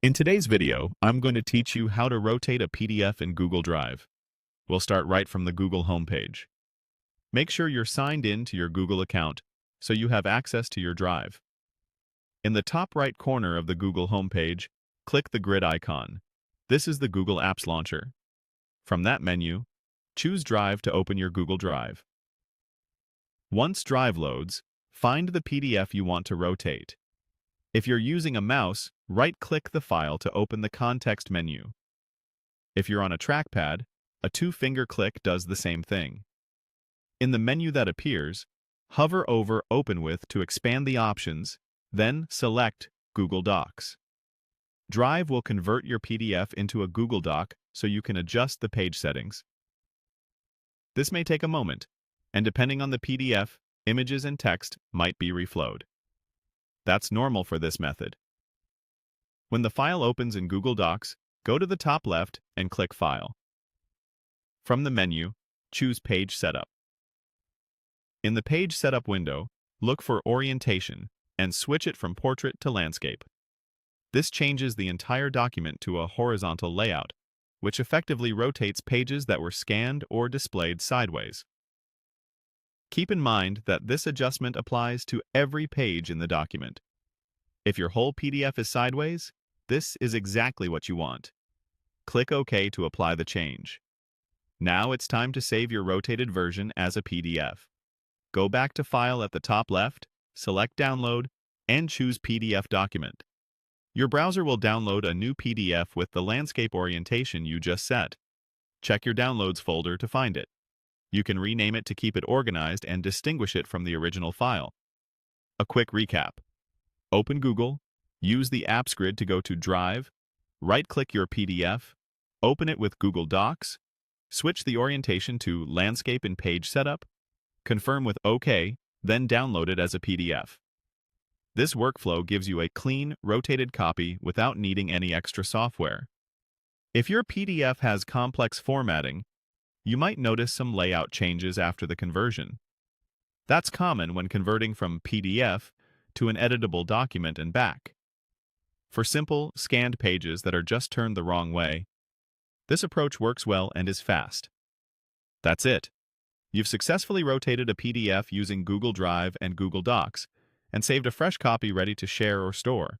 In today's video, I'm going to teach you how to rotate a PDF in Google Drive. We'll start right from the Google homepage. Make sure you're signed in to your Google account so you have access to your Drive. In the top right corner of the Google homepage, click the grid icon. This is the Google Apps Launcher. From that menu, choose Drive to open your Google Drive. Once Drive loads, find the PDF you want to rotate. If you're using a mouse, right-click the file to open the context menu. If you're on a trackpad, a two-finger click does the same thing. In the menu that appears, hover over Open With to expand the options, then select Google Docs. Drive will convert your PDF into a Google Doc so you can adjust the page settings. This may take a moment, and depending on the PDF, images and text might be reflowed. That's normal for this method. When the file opens in Google Docs, go to the top left and click File. From the menu, choose Page Setup. In the Page Setup window, look for Orientation and switch it from Portrait to Landscape. This changes the entire document to a horizontal layout, which effectively rotates pages that were scanned or displayed sideways. Keep in mind that this adjustment applies to every page in the document. If your whole PDF is sideways, this is exactly what you want. Click OK to apply the change. Now it's time to save your rotated version as a PDF. Go back to File at the top left, select Download, and choose PDF Document. Your browser will download a new PDF with the landscape orientation you just set. Check your Downloads folder to find it. You can rename it to keep it organized and distinguish it from the original file. A quick recap. Open Google, use the Apps grid to go to Drive, right-click your PDF, open it with Google Docs, switch the orientation to Landscape in Page Setup, confirm with OK, then download it as a PDF. This workflow gives you a clean, rotated copy without needing any extra software. If your PDF has complex formatting, you might notice some layout changes after the conversion. That's common when converting from PDF to an editable document and back. For simple, scanned pages that are just turned the wrong way, this approach works well and is fast. That's it. You've successfully rotated a PDF using Google Drive and Google Docs and saved a fresh copy ready to share or store.